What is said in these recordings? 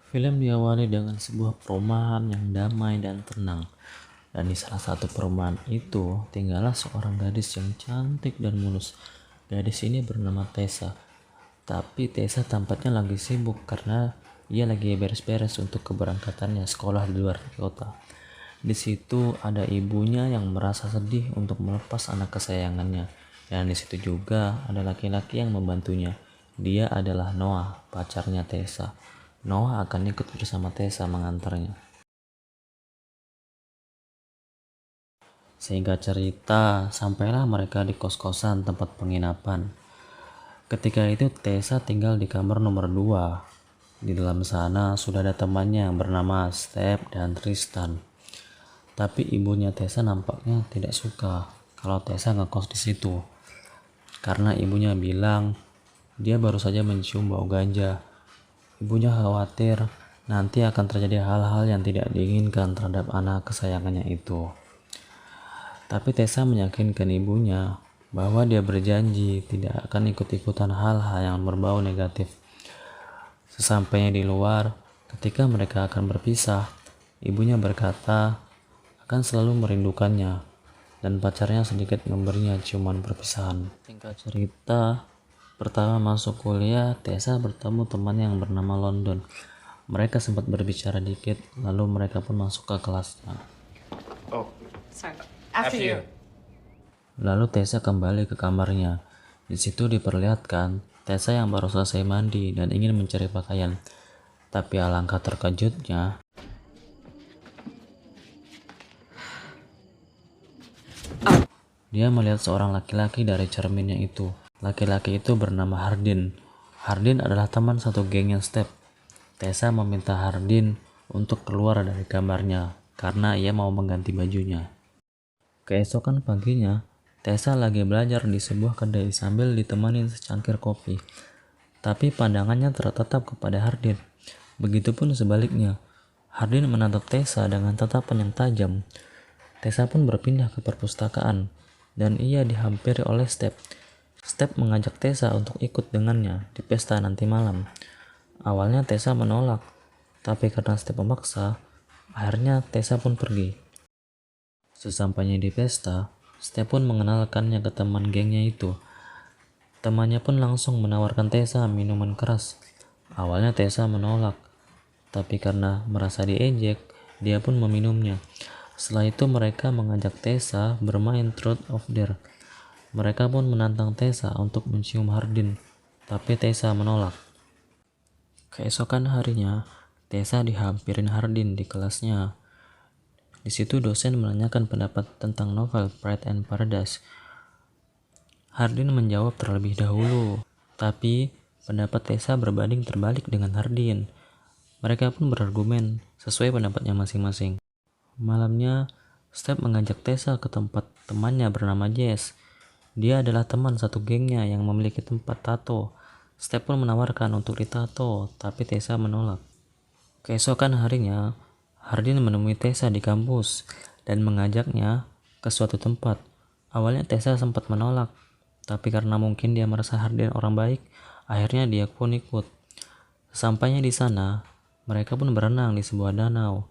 Film diawali dengan sebuah perumahan yang damai dan tenang. Dan di salah satu perumahan itu tinggallah seorang gadis yang cantik dan mulus. Gadis ini bernama Tessa. Tapi Tessa tampaknya lagi sibuk karena ia lagi beres-beres untuk keberangkatannya sekolah di luar kota. Di situ ada ibunya yang merasa sedih untuk melepas anak kesayangannya. Dan di situ juga ada laki-laki yang membantunya. Dia adalah Noah, pacarnya Tessa. Noah akan ikut bersama Tessa mengantarnya. Sehingga cerita, sampailah mereka di kos-kosan tempat penginapan. Ketika itu Tessa tinggal di kamar nomor 2. Di dalam sana sudah ada temannya yang bernama Step dan Tristan. Tapi ibunya Tessa nampaknya tidak suka kalau Tessa ngekos di situ. Karena ibunya bilang dia baru saja mencium bau ganja. Ibunya khawatir nanti akan terjadi hal-hal yang tidak diinginkan terhadap anak kesayangannya itu. Tapi Tessa meyakinkan ibunya bahwa dia berjanji tidak akan ikut-ikutan hal-hal yang berbau negatif. Sesampainya di luar, ketika mereka akan berpisah, ibunya berkata akan selalu merindukannya dan pacarnya sedikit memberinya ciuman perpisahan. Singkat cerita, pertama masuk kuliah, Tessa bertemu teman yang bernama London. Mereka sempat berbicara dikit, lalu mereka pun masuk ke kelasnya. Oh, Sorry. After you. Lalu Tessa kembali ke kamarnya. Di situ diperlihatkan Tessa yang baru selesai mandi dan ingin mencari pakaian. Tapi alangkah terkejutnya, dia melihat seorang laki-laki dari cerminnya itu. Laki-laki itu bernama Hardin. Hardin adalah teman satu gengnya Step. Tessa meminta Hardin untuk keluar dari kamarnya karena ia mau mengganti bajunya. Keesokan paginya, Tessa lagi belajar di sebuah kedai sambil ditemani secangkir kopi. Tapi pandangannya tertatap kepada Hardin. Begitupun sebaliknya. Hardin menatap Tessa dengan tatapan yang tajam. Tessa pun berpindah ke perpustakaan dan ia dihampiri oleh Step. Step mengajak Tessa untuk ikut dengannya di pesta nanti malam. Awalnya Tessa menolak, tapi karena Step memaksa, akhirnya Tessa pun pergi. Sesampainya di pesta, Step pun mengenalkannya ke teman gengnya itu. Temannya pun langsung menawarkan Tessa minuman keras. Awalnya Tessa menolak, tapi karena merasa diejek, dia pun meminumnya. Setelah itu mereka mengajak Tessa bermain Truth or Dare. Mereka pun menantang Tessa untuk mencium Hardin, tapi Tessa menolak. Keesokan harinya, Tessa dihampirin Hardin di kelasnya. Di situ dosen menanyakan pendapat tentang novel Pride and Prejudice. Hardin menjawab terlebih dahulu, tapi pendapat Tessa berbanding terbalik dengan Hardin. Mereka pun berargumen sesuai pendapatnya masing-masing. Malamnya, Step mengajak Tessa ke tempat temannya bernama Jess. Dia adalah teman satu gengnya yang memiliki tempat tato. Step pun menawarkan untuk ditato, tapi Tessa menolak. Keesokan harinya, Hardin menemui Tessa di kampus dan mengajaknya ke suatu tempat. Awalnya Tessa sempat menolak, tapi karena mungkin dia merasa Hardin orang baik, akhirnya dia pun ikut. Sampainya di sana, mereka pun berenang di sebuah danau.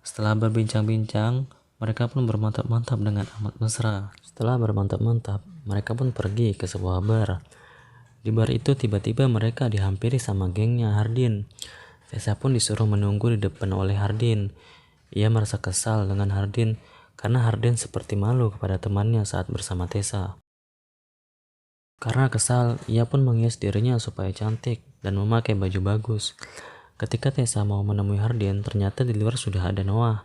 Setelah berbincang-bincang, mereka pun bermantap-mantap dengan amat mesra. Setelah bermantap-mantap, mereka pun pergi ke sebuah bar. Di bar itu tiba-tiba mereka dihampiri sama gengnya Hardin. Tessa pun disuruh menunggu di depan oleh Hardin. Ia merasa kesal dengan Hardin karena Hardin seperti malu kepada temannya saat bersama Tessa. Karena kesal, ia pun menghias dirinya supaya cantik dan memakai baju bagus. Ketika Tessa mau menemui Hardin, ternyata di luar sudah ada Noah.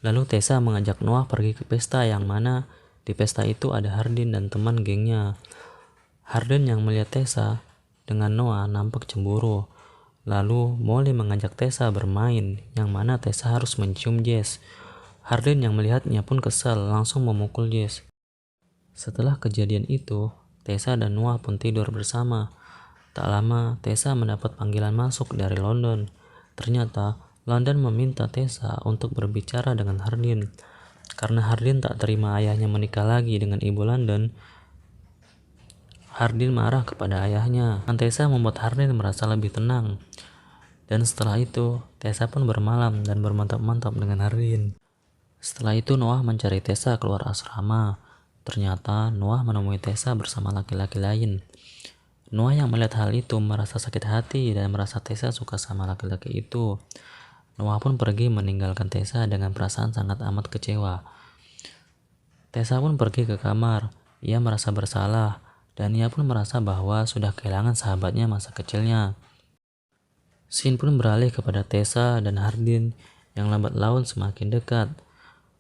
Lalu Tessa mengajak Noah pergi ke pesta yang mana di pesta itu ada Hardin dan teman gengnya. Hardin yang melihat Tessa dengan Noah nampak cemburu. Lalu Molly mengajak Tessa bermain yang mana Tessa harus mencium Jess. Hardin yang melihatnya pun kesal langsung memukul Jess. Setelah kejadian itu, Tessa dan Noah pun tidur bersama. Tak lama, Tessa mendapat panggilan masuk dari London. Ternyata, London meminta Tessa untuk berbicara dengan Hardin. Karena Hardin tak terima ayahnya menikah lagi dengan ibu London, Hardin marah kepada ayahnya. Tessa membuat Hardin merasa lebih tenang. Dan setelah itu, Tessa pun bermalam dan bermantap-mantap dengan Hardin. Setelah itu Noah mencari Tessa keluar asrama. Ternyata Noah menemui Tessa bersama laki-laki lain. Noah yang melihat hal itu merasa sakit hati dan merasa Tessa suka sama laki-laki itu. Noah pun pergi meninggalkan Tessa dengan perasaan sangat amat kecewa. Tessa pun pergi ke kamar. Ia merasa bersalah dan ia pun merasa bahwa sudah kehilangan sahabatnya masa kecilnya. Scene pun beralih kepada Tessa dan Hardin yang lambat laun semakin dekat.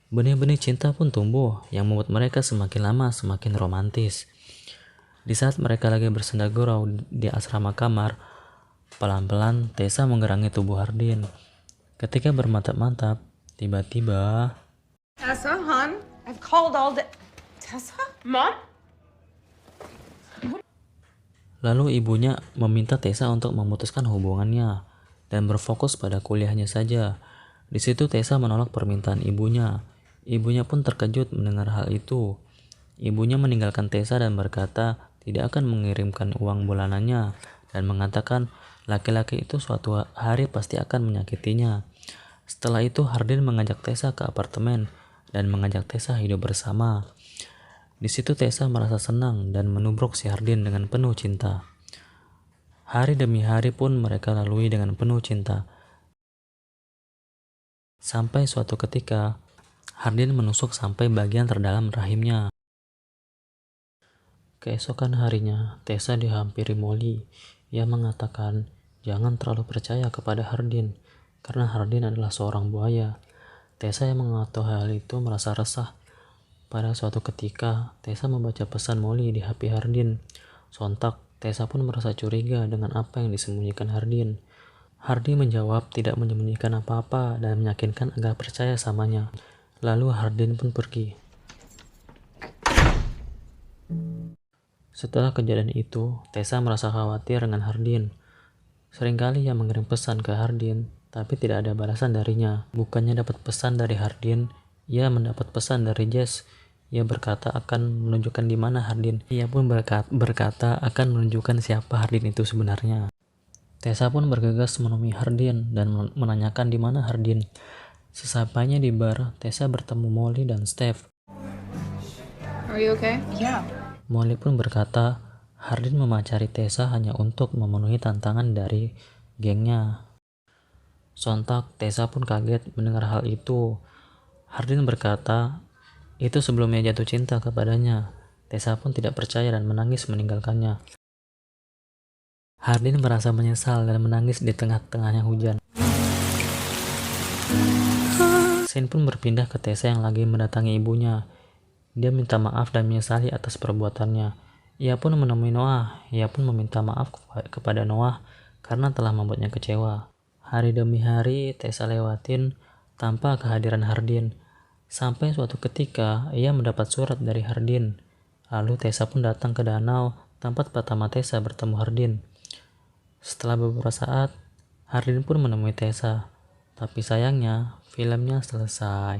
Benih-benih cinta pun tumbuh yang membuat mereka semakin lama semakin romantis. Di saat mereka lagi bersenda gurau di asrama kamar, pelan-pelan Tessa menggerangi tubuh Hardin. Ketika bermantap-mantap, tiba-tiba Tessa, hon, I've called all day. Tessa? Mom? lalu ibunya meminta Tessa untuk memutuskan hubungannya dan berfokus pada kuliahnya saja. Di situ Tessa menolak permintaan ibunya. Ibunya pun terkejut mendengar hal itu. Ibunya meninggalkan Tessa dan berkata tidak akan mengirimkan uang bulanannya dan mengatakan laki-laki itu suatu hari pasti akan menyakitinya. Setelah itu Hardin mengajak Tessa ke apartemen dan mengajak Tessa hidup bersama. Di situ Tessa merasa senang dan menubruk si Hardin dengan penuh cinta. Hari demi hari pun mereka lalui dengan penuh cinta. Sampai suatu ketika, Hardin menusuk sampai bagian terdalam rahimnya. Keesokan harinya, Tessa dihampiri Molly. Ia mengatakan, jangan terlalu percaya kepada Hardin, karena Hardin adalah seorang buaya. Tessa yang mengetahui hal itu merasa resah. Pada suatu ketika, Tessa membaca pesan Molly di HP Hardin. Sontak, Tessa pun merasa curiga dengan apa yang disembunyikan Hardin. Hardin menjawab tidak menyembunyikan apa-apa dan meyakinkan agar percaya samanya. Lalu Hardin pun pergi. Setelah kejadian itu, Tessa merasa khawatir dengan Hardin. Seringkali ia mengirim pesan ke Hardin, tapi tidak ada balasan darinya. Bukannya dapat pesan dari Hardin, ia mendapat pesan dari Jess. Ia berkata akan menunjukkan di mana Hardin. Ia pun berkata akan menunjukkan siapa Hardin itu sebenarnya. Tessa pun bergegas menemui Hardin dan menanyakan di mana Hardin. Sesampainya di bar, Tessa bertemu Molly dan Steph. Are you okay? Yeah. Molly pun berkata, Hardin memacari Tessa hanya untuk memenuhi tantangan dari gengnya. Sontak, Tessa pun kaget mendengar hal itu. Hardin berkata, itu sebelumnya jatuh cinta kepadanya. Tessa pun tidak percaya dan menangis meninggalkannya. Hardin merasa menyesal dan menangis di tengah-tengahnya hujan. Scene pun berpindah ke Tessa yang lagi mendatangi ibunya. Dia minta maaf dan menyesali atas perbuatannya. Ia pun menemui Noah. Ia pun meminta maaf kepada Noah karena telah membuatnya kecewa. Hari demi hari Tessa lewatin tanpa kehadiran Hardin. Sampai suatu ketika ia mendapat surat dari Hardin. Lalu Tessa pun datang ke danau tempat pertama Tessa bertemu Hardin. Setelah beberapa saat, Hardin pun menemui Tessa. Tapi sayangnya filmnya selesai.